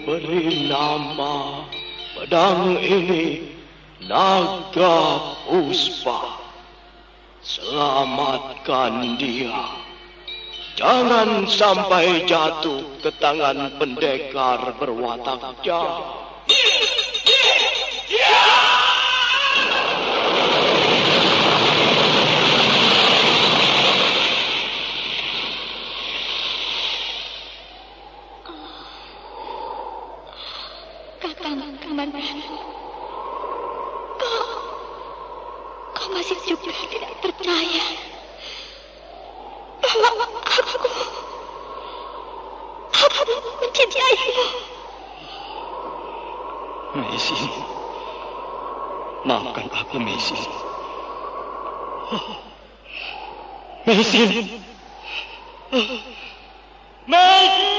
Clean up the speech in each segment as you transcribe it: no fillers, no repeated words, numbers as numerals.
beri nama pedang ini Naga Puspa. Selamatkan dia. Jangan sampai jatuh ke tangan pendekar berwatak jahat. Kakang, kau masih juga tidak percaya bahwa aku mencintaimu. Messi, maafkan aku, Messi. Messi, Messi.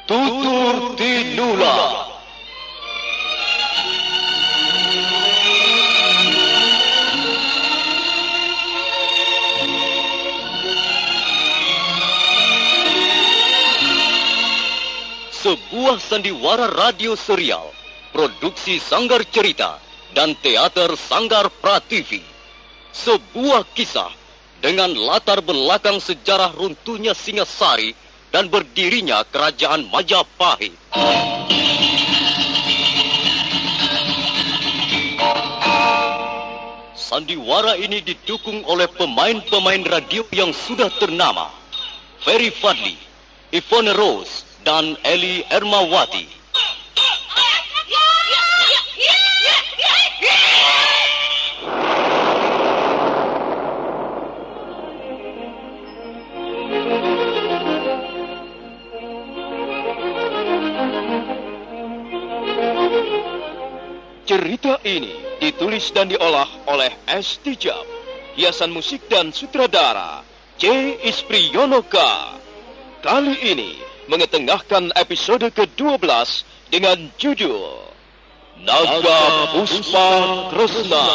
Tutur Tinula. Sebuah sandiwara radio serial, produksi Sanggar Cerita dan Teater Sanggar Prativi. Sebuah kisah dengan latar belakang sejarah runtuhnya Singasari dan berdirinya Kerajaan Majapahit. Sandiwara ini didukung oleh pemain-pemain radio yang sudah ternama, Ferry Fadli, Yvonne Rose, dan Eli Ermawati. Cerita ini ditulis dan diolah oleh S. Tijab, hiasan musik dan sutradara C. Ispriyonoka. Kali ini mengetengahkan episode ke-12 dengan judul Naga Puspa Kresna.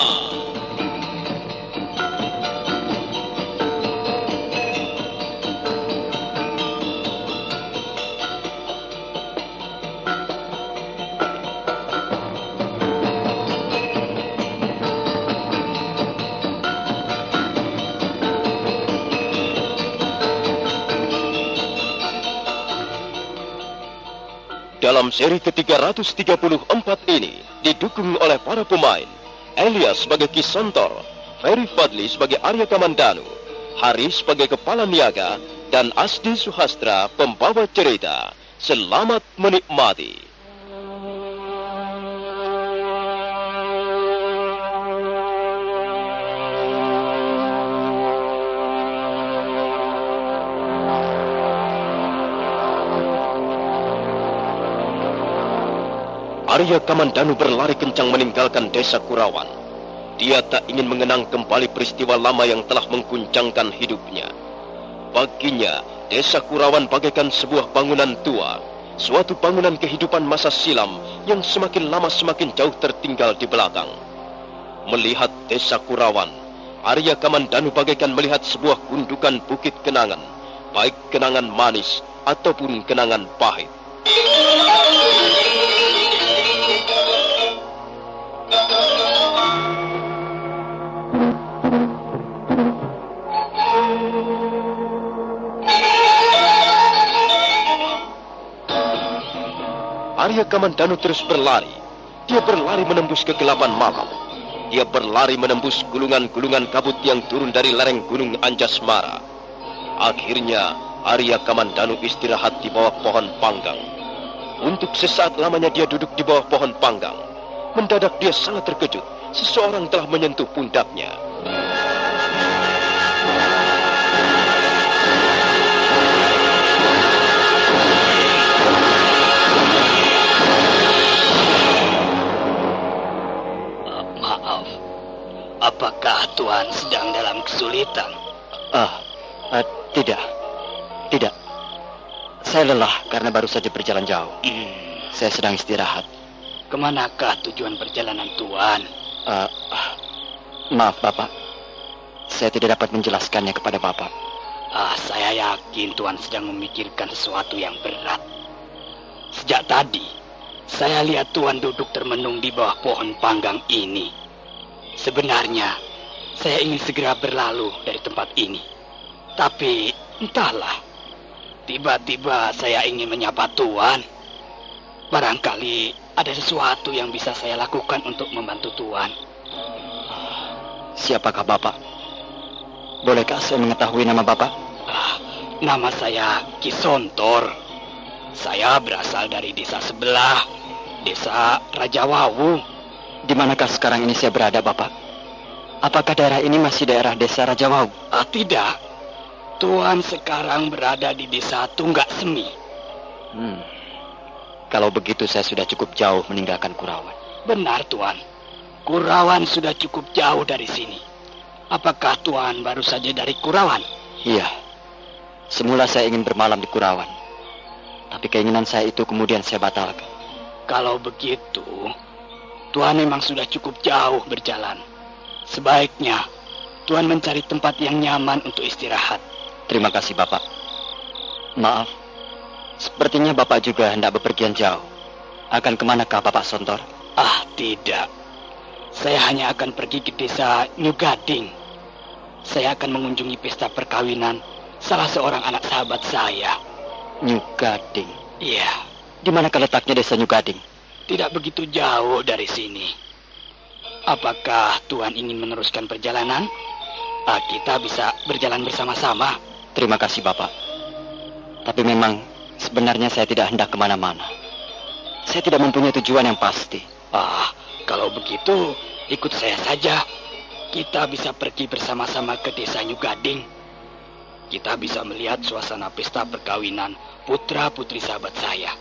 Dalam seri ke-334 ini didukung oleh para pemain Elias sebagai Kisontor, Ferry Fadli sebagai Arya Kamandanu, Haris sebagai Kepala Niaga, dan Asdi Suhastra pembawa cerita. Selamat menikmati. Arya Kamandanu berlari kencang meninggalkan desa Kurawan. Dia tak ingin mengenang kembali peristiwa lama yang telah mengguncangkan hidupnya. Baginya, desa Kurawan bagaikan sebuah bangunan tua, suatu bangunan kehidupan masa silam yang semakin lama semakin jauh tertinggal di belakang. Melihat desa Kurawan, Arya Kamandanu bagaikan melihat sebuah gundukan bukit kenangan, baik kenangan manis ataupun kenangan pahit. Arya Kamandanu terus berlari. Dia berlari menembus kegelapan malam. Dia berlari menembus gulungan-gulungan kabut yang turun dari lereng gunung Anjasmara. Akhirnya, Arya Kamandanu istirahat di bawah pohon panggang. Untuk sesaat lamanya dia duduk di bawah pohon panggang. Mendadak dia sangat terkejut. Seseorang telah menyentuh pundaknya. Maaf, apakah Tuhan sedang dalam kesulitan? Tidak. Saya lelah karena baru saja berjalan jauh. Saya sedang istirahat. kemanakah tujuan perjalanan Tuan? Maaf, Bapak. Saya tidak dapat menjelaskannya kepada Bapak. Saya yakin Tuan sedang memikirkan sesuatu yang berat. Sejak tadi, saya lihat Tuan duduk termenung di bawah pohon panggang ini. Sebenarnya, saya ingin segera berlalu dari tempat ini. Tapi, entahlah. Tiba-tiba saya ingin menyapa Tuan. Barangkali ada sesuatu yang bisa saya lakukan untuk membantu Tuan. Siapakah Bapak? Bolehkah saya mengetahui nama Bapak? Nama saya Ki Sontor. Saya berasal dari desa sebelah, desa Raja Wawu. Di manakah sekarang ini saya berada, Bapak? Apakah daerah ini masih daerah desa Raja Wawu? Tidak. Tuan sekarang berada di desa Tunggak Semi. Kalau begitu saya sudah cukup jauh meninggalkan Kurawan. Benar, Tuan. Kurawan sudah cukup jauh dari sini. Apakah Tuan baru saja dari Kurawan? Iya. Semula saya ingin bermalam di Kurawan. Tapi keinginan saya itu kemudian saya batalkan. Kalau begitu, Tuan memang sudah cukup jauh berjalan. Sebaiknya Tuan mencari tempat yang nyaman untuk istirahat. Terima kasih, Bapak. Maaf, sepertinya Bapak juga hendak bepergian jauh. Akan kemanakah Bapak Sontor? Tidak. Saya hanya akan pergi ke desa Nyugading. Saya akan mengunjungi pesta perkawinan salah seorang anak sahabat saya. Nyugading? Iya. Di manakah letaknya desa Nyugading? Tidak begitu jauh dari sini. Apakah Tuan ingin meneruskan perjalanan? Kita bisa berjalan bersama-sama. Terima kasih, Bapak. Tapi memang sebenarnya saya tidak hendak kemana-mana. Saya tidak mempunyai tujuan yang pasti. Kalau begitu, ikut saya saja. Kita bisa pergi bersama-sama ke desa Nyugading. Kita bisa melihat suasana pesta perkawinan putra-putri sahabat saya.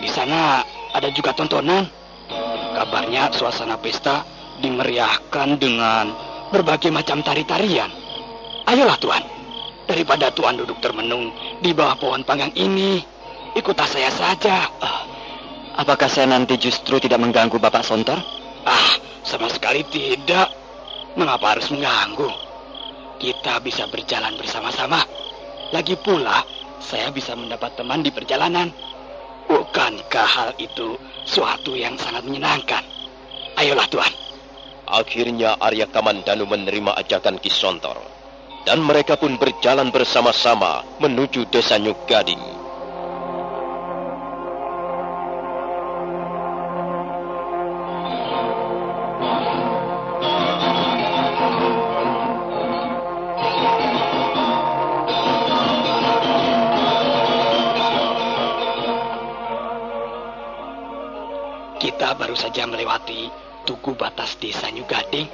Di sana ada juga tontonan. Kabarnya suasana pesta dimeriahkan dengan berbagai macam tari-tarian. Ayolah, Tuan. Daripada Tuan duduk termenung di bawah pohon panggang ini, ikutlah saya saja. Apakah saya nanti justru tidak mengganggu Bapak Sontor? Sama sekali tidak. Mengapa harus mengganggu? Kita bisa berjalan bersama-sama. Lagi pula, saya bisa mendapat teman di perjalanan. Bukankah hal itu suatu yang sangat menyenangkan? Ayolah, Tuan. Akhirnya Arya Kamandanu menerima ajakan Ki Sontor. Dan mereka pun berjalan bersama-sama menuju desa Nyugading. Kita baru saja melewati tugu batas desa Nyugading.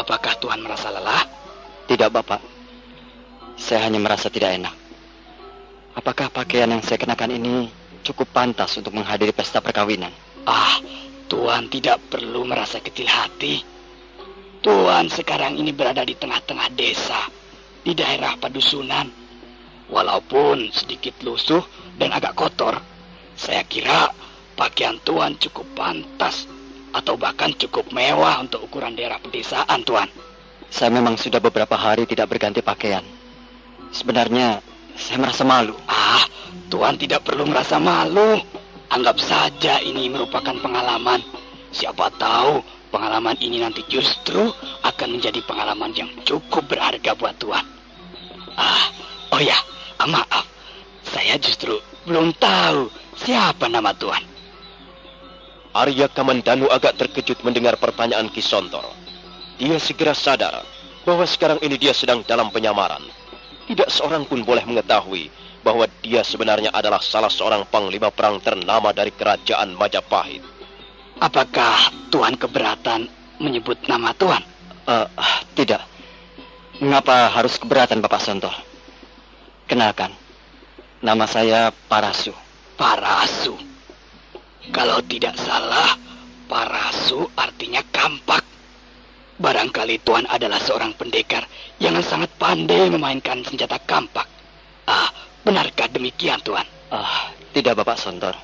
Apakah Tuan merasa lelah? Tidak, Bapak. Saya hanya merasa tidak enak. Apakah pakaian yang saya kenakan ini cukup pantas untuk menghadiri pesta perkawinan? Tuan tidak perlu merasa kecil hati. Tuan sekarang ini berada di tengah-tengah desa, di daerah padusunan. Walaupun sedikit lusuh dan agak kotor, saya kira pakaian Tuan cukup pantas atau bahkan cukup mewah untuk ukuran daerah pedesaan, Tuan. Saya memang sudah beberapa hari tidak berganti pakaian. Sebenarnya saya merasa malu. Tuan tidak perlu merasa malu. Anggap saja ini merupakan pengalaman. Siapa tahu pengalaman ini nanti justru akan menjadi pengalaman yang cukup berharga buat Tuan. Maaf. Saya justru belum tahu siapa nama Tuan. Arya Kamandanu agak terkejut mendengar pertanyaan Ki Sontor. Dia segera sadar bahwa sekarang ini dia sedang dalam penyamaran. Tidak seorang pun boleh mengetahui bahwa dia sebenarnya adalah salah seorang panglima perang ternama dari kerajaan Majapahit. Apakah Tuan keberatan menyebut nama Tuan? Tidak. Mengapa harus keberatan, Bapak Sontor? Kenalkan, nama saya Parasu. Parasu. Kalau tidak salah, Parasu artinya kampak. Barangkali Tuan adalah seorang pendekar yang sangat pandai memainkan senjata kampak. Benarkah demikian, Tuan? Tidak, Bapak Sontor.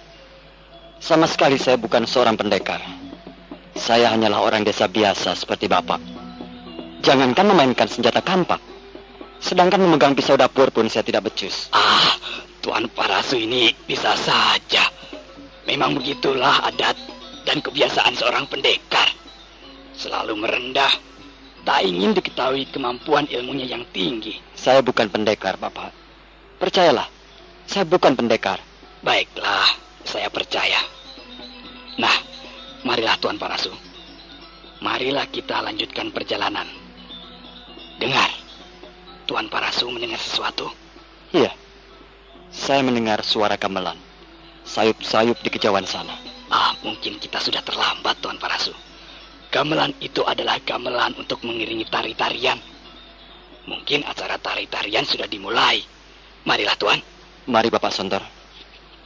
Sama sekali saya bukan seorang pendekar. Saya hanyalah orang desa biasa seperti Bapak. Jangankan memainkan senjata kampak, sedangkan memegang pisau dapur pun saya tidak becus. Tuan Parasu ini bisa saja. Memang begitulah adat dan kebiasaan seorang pendekar. Selalu merendah, tak ingin diketahui kemampuan ilmunya yang tinggi. Saya bukan pendekar, Bapak. Percayalah, saya bukan pendekar. Baiklah, saya percaya. Nah, marilah Tuan Parasu. Marilah kita lanjutkan perjalanan. Dengar, Tuan Parasu mendengar sesuatu? Iya, saya mendengar suara gamelan. Sayup-sayup di kejauhan sana. Mungkin kita sudah terlambat, Tuan Parasu. Gamelan itu adalah gamelan untuk mengiringi tari-tarian. Mungkin acara tari-tarian sudah dimulai. Marilah, Tuan. Mari, Bapak Sontor.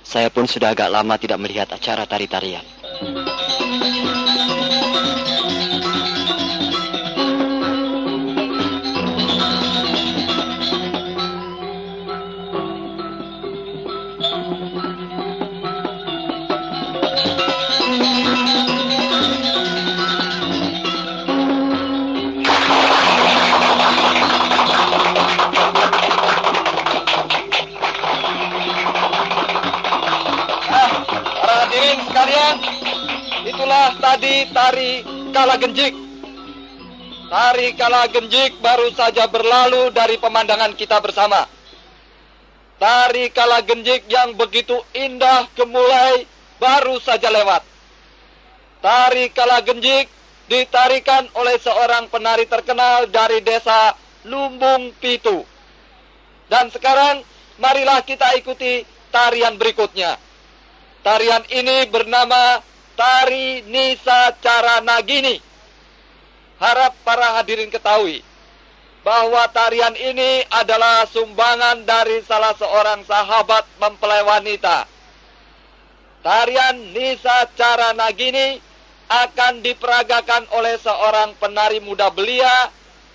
Saya pun sudah agak lama tidak melihat acara tari-tarian. Itulah tadi tari Kalagenjik. Tari Kalagenjik baru saja berlalu dari pemandangan kita bersama. Tari Kalagenjik yang begitu indah gemulai baru saja lewat. Tari Kalagenjik ditarikan oleh seorang penari terkenal dari desa Lumbung Pitu. Dan sekarang marilah kita ikuti tarian berikutnya. Tarian ini bernama Tari Nisa Caranagini. Harap para hadirin ketahui bahwa tarian ini adalah sumbangan dari salah seorang sahabat mempelai wanita. Tarian Nisa Caranagini akan diperagakan oleh seorang penari muda belia,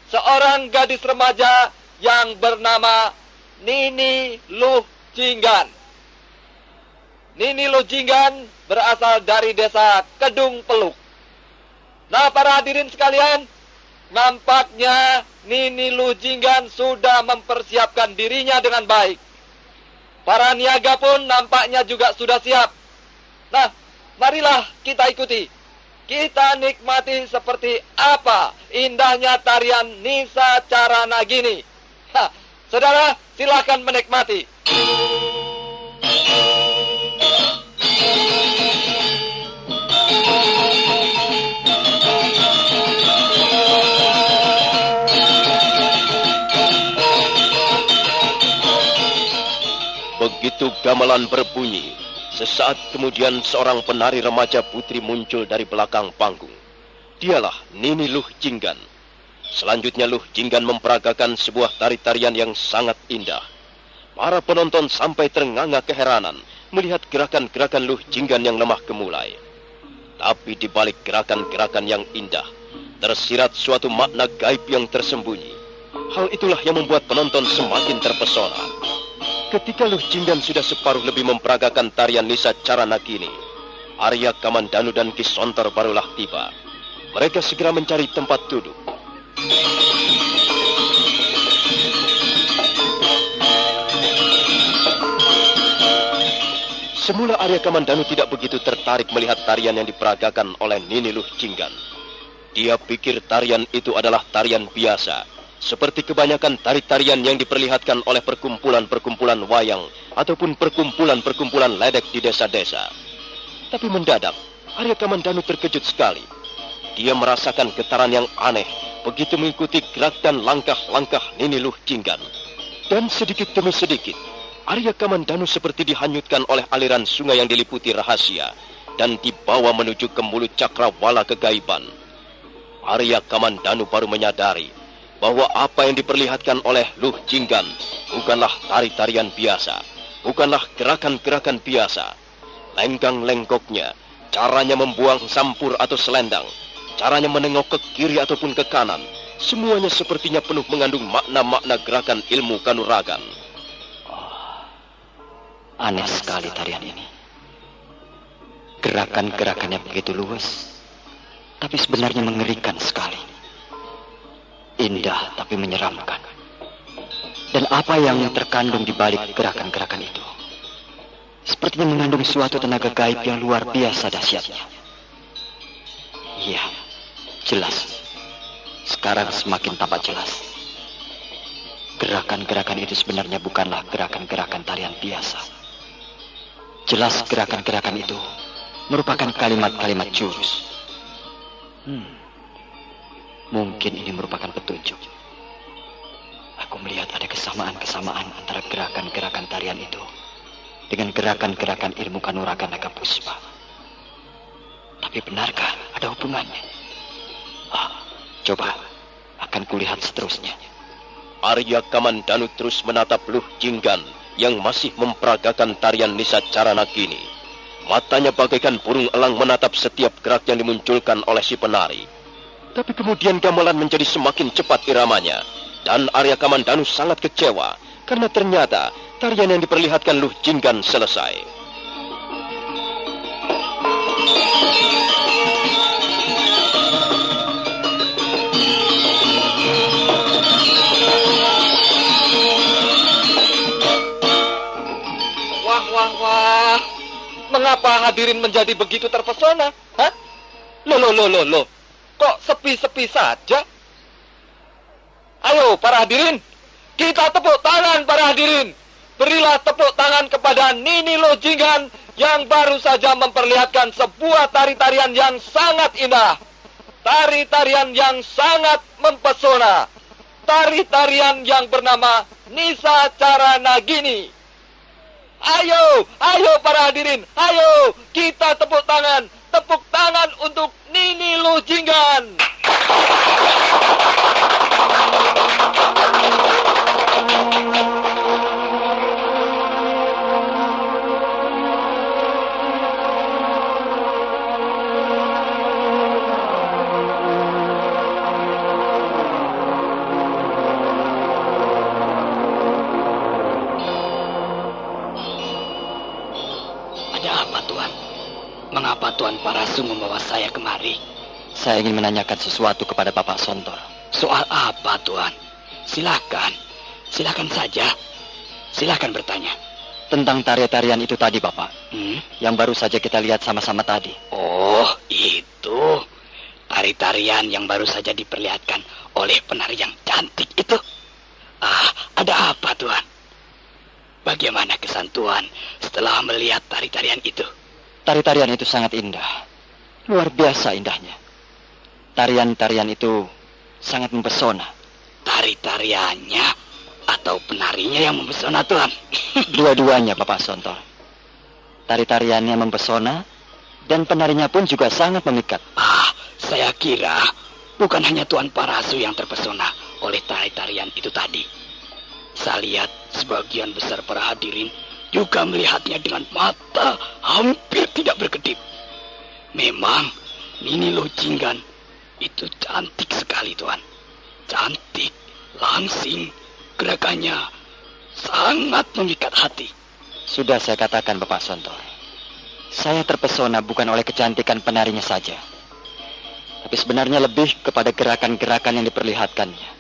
seorang gadis remaja yang bernama Nini Luh Jinggan. Nini Luh Jinggan berasal dari desa Kedung Peluk. Nah, para hadirin sekalian, nampaknya Nini Luh Jinggan sudah mempersiapkan dirinya dengan baik. Para niaga pun nampaknya juga sudah siap. Nah, marilah kita ikuti. Kita nikmati seperti apa indahnya tarian Nisa Caranagini. Saudara, silakan menikmati. Begitu gamelan berbunyi, sesaat kemudian seorang penari remaja putri muncul dari belakang panggung. Dialah Nini Luh Jinggan. Selanjutnya Luh Jinggan memperagakan sebuah tari-tarian yang sangat indah. Para penonton sampai ternganga keheranan melihat gerakan-gerakan Luh Jinggan yang lemah gemulai. Tapi di balik gerakan-gerakan yang indah, tersirat suatu makna gaib yang tersembunyi. Hal itulah yang membuat penonton semakin terpesona. Ketika Luh Jinggan sudah separuh lebih memperagakan tarian Nisa Caranagini, Arya Kamandanu dan Ki Sontor barulah tiba. Mereka segera mencari tempat duduk. Semula Arya Kamandanu tidak begitu tertarik melihat tarian yang diperagakan oleh Nini Luh Jinggan. Dia pikir tarian itu adalah tarian biasa, seperti kebanyakan tari-tarian yang diperlihatkan oleh perkumpulan-perkumpulan wayang ataupun perkumpulan-perkumpulan ledek di desa-desa. Tapi mendadak, Arya Kamandanu terkejut sekali. Dia merasakan getaran yang aneh begitu mengikuti gerak dan langkah-langkah Nini Luh Jinggan. Dan sedikit demi sedikit, Arya Kamandanu seperti dihanyutkan oleh aliran sungai yang diliputi rahasia dan dibawa menuju ke mulut cakrawala kegaiban. Arya Kamandanu baru menyadari bahwa apa yang diperlihatkan oleh Luh Jinggan bukanlah tari-tarian biasa, bukanlah gerakan-gerakan biasa. Lenggang-lenggoknya, caranya membuang sampur atau selendang, caranya menengok ke kiri ataupun ke kanan, semuanya sepertinya penuh mengandung makna-makna gerakan ilmu kanuragan. Aneh sekali tarian ini. Gerakan-gerakannya begitu luas, tapi sebenarnya mengerikan sekali. Indah tapi menyeramkan. Dan apa yang terkandung di balik gerakan-gerakan itu? Sepertinya mengandung suatu tenaga gaib yang luar biasa dahsyatnya. Iya, jelas. Sekarang semakin tampak jelas. Gerakan-gerakan itu sebenarnya bukanlah gerakan-gerakan tarian biasa. Jelas gerakan-gerakan itu merupakan kalimat-kalimat jurus. Mungkin ini merupakan petunjuk. Aku melihat ada kesamaan-kesamaan antara gerakan-gerakan tarian itu dengan gerakan-gerakan ilmu kanuragan naga puspa. Tapi benarkah ada hubungannya? Coba, akan kulihat seterusnya. Arya Kamandanu terus menatap Luh Jinggan yang masih memperagakan tarian Nisa Caranagini. Matanya bagaikan burung elang menatap setiap gerak yang dimunculkan oleh si penari. Tapi kemudian gamelan menjadi semakin cepat iramanya. Dan Arya Kamandanu sangat kecewa karena ternyata tarian yang diperlihatkan Luh Jinggan selesai. Wah, mengapa hadirin menjadi begitu terpesona? Hah? Loh. Kok sepi-sepi saja? Ayo para hadirin, kita tepuk tangan para hadirin. Berilah tepuk tangan kepada Nini Luh Jinggan yang baru saja memperlihatkan sebuah tari-tarian yang sangat indah. Tari-tarian yang sangat mempesona. Tari-tarian yang bernama Nisa Caranagini. Ayo para hadirin, ayo kita tepuk tangan untuk Nini Luh Jinggan. Mengapa Tuan Parasu membawa saya kemari? Saya ingin menanyakan sesuatu kepada Bapak Sontor. Soal apa, Tuan? Silakan saja. Silakan bertanya. Tentang tarian-tarian itu tadi, Bapak. Yang baru saja kita lihat sama-sama tadi. Oh, itu. Tari-tarian yang baru saja diperlihatkan oleh penari yang cantik itu. Ada apa, Tuan? Bagaimana kesan Tuan setelah melihat tari-tarian itu? Tari-tarian itu sangat indah. Luar biasa indahnya. Tarian-tarian itu sangat mempesona. Tari-tariannya atau penarinya yang mempesona, Tuan? Dua-duanya, Bapak Sontor. Tari-tariannya mempesona dan penarinya pun juga sangat memikat. Saya kira bukan hanya Tuan Parasu yang terpesona oleh tari-tarian itu tadi. Saya lihat sebagian besar para hadirin juga melihatnya dengan mata hampir tidak berkedip. Memang Nini Luh Jinggan itu cantik sekali, Tuan. Cantik, langsing, gerakannya sangat memikat hati. Sudah saya katakan, Bapak Sontor. Saya terpesona bukan oleh kecantikan penarinya saja, tapi sebenarnya lebih kepada gerakan-gerakan yang diperlihatkannya.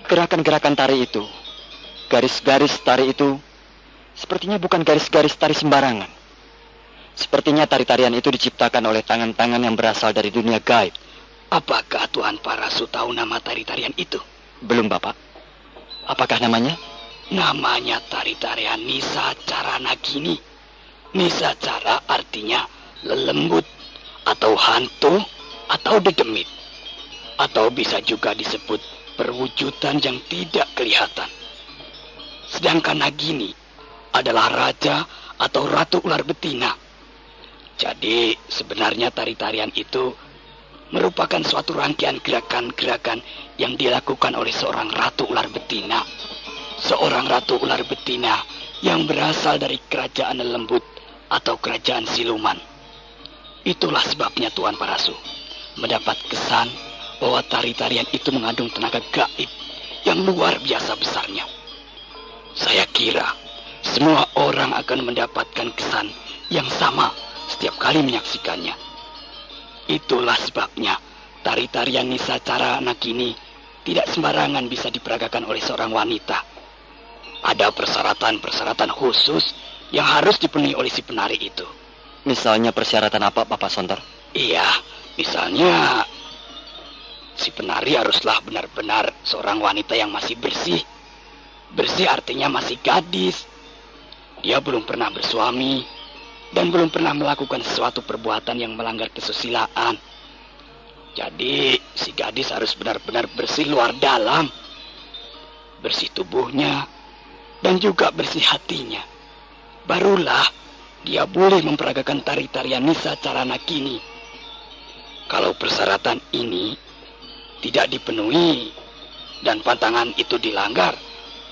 Gerakan-gerakan tari itu, garis-garis tari itu, sepertinya bukan garis-garis tari sembarangan. Sepertinya tari-tarian itu diciptakan oleh tangan-tangan yang berasal dari dunia gaib. Apakah Tuan Parasu tahu nama tari-tarian itu? Belum, Bapak. Apakah namanya? Namanya tari-tarian Nisa Caranagini. Nisa Cara artinya lelembut, atau hantu, atau dedemit. Atau bisa juga disebut perwujudan yang tidak kelihatan. Sedangkan Nagini adalah raja atau ratu ular betina. Jadi sebenarnya tari-tarian itu merupakan suatu rangkaian gerakan-gerakan yang dilakukan oleh seorang ratu ular betina. Seorang ratu ular betina yang berasal dari kerajaan lembut atau kerajaan siluman. Itulah sebabnya Tuan Parasu mendapat kesan bahwa tari-tarian itu mengandung tenaga gaib yang luar biasa besarnya. Saya kira semua orang akan mendapatkan kesan yang sama setiap kali menyaksikannya. Itulah sebabnya tari-tarian Nisa Carana kini tidak sembarangan bisa diperagakan oleh seorang wanita. Ada persyaratan-persyaratan khusus yang harus dipenuhi oleh si penari itu. Misalnya persyaratan apa, Bapak Sontor? Iya, misalnya si penari haruslah benar-benar seorang wanita yang masih bersih. Bersih artinya masih gadis. Dia belum pernah bersuami dan belum pernah melakukan sesuatu perbuatan yang melanggar kesusilaan. Jadi si gadis harus benar-benar bersih luar dalam. Bersih tubuhnya dan juga bersih hatinya. Barulah dia boleh memperagakan tari-tarian Nisa Carana kini. Kalau persyaratan ini tidak dipenuhi dan pantangan itu dilanggar,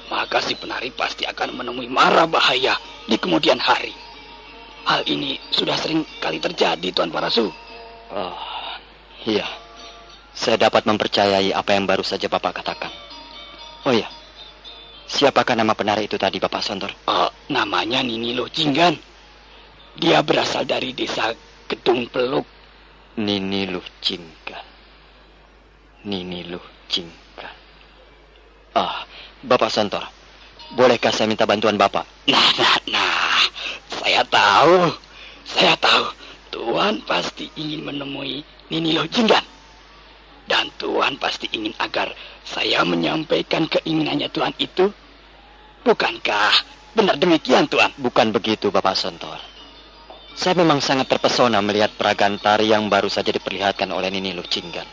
maka si penari pasti akan menemui mara bahaya di kemudian hari. Hal ini sudah sering kali terjadi, Tuan Parasu. Oh, iya. Saya dapat mempercayai apa yang baru saja Bapak katakan. Oh iya, siapakah nama penari itu tadi, Bapak Sontor? Namanya Nini Loh Jinggan. Dia berasal dari desa Gedung Peluk. Nini Loh Jinggan. Nini Loh Jinggan. Bapak Sontor, bolehkah saya minta bantuan Bapak? Nah, saya tahu. Tuan pasti ingin menemui Nini Loh Jinggan. Dan Tuan pasti ingin agar saya menyampaikan keinginannya Tuan itu. Bukankah benar demikian, Tuan? Bukan begitu, Bapak Sontor. Saya memang sangat terpesona melihat peragaan tari yang baru saja diperlihatkan oleh Nini Loh Jinggan.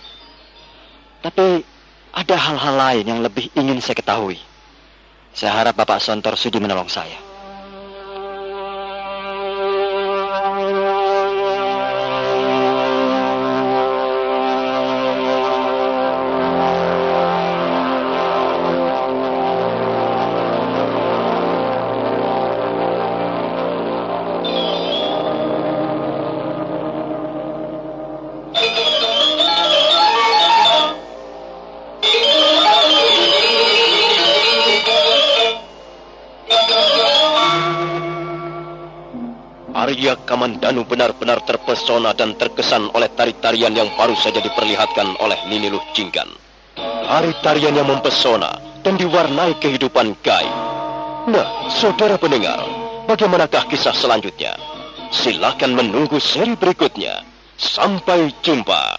Tapi ada hal-hal lain yang lebih ingin saya ketahui. Saya harap Bapak Sontor sudi menolong saya. Arya Kamandanu benar-benar terpesona dan terkesan oleh tari-tarian yang baru saja diperlihatkan oleh Nini Loh Jinggan. Tari-tarian yang mempesona dan diwarnai kehidupan gaib. Nah, saudara pendengar, bagaimanakah kisah selanjutnya? Silakan menunggu seri berikutnya. Sampai jumpa.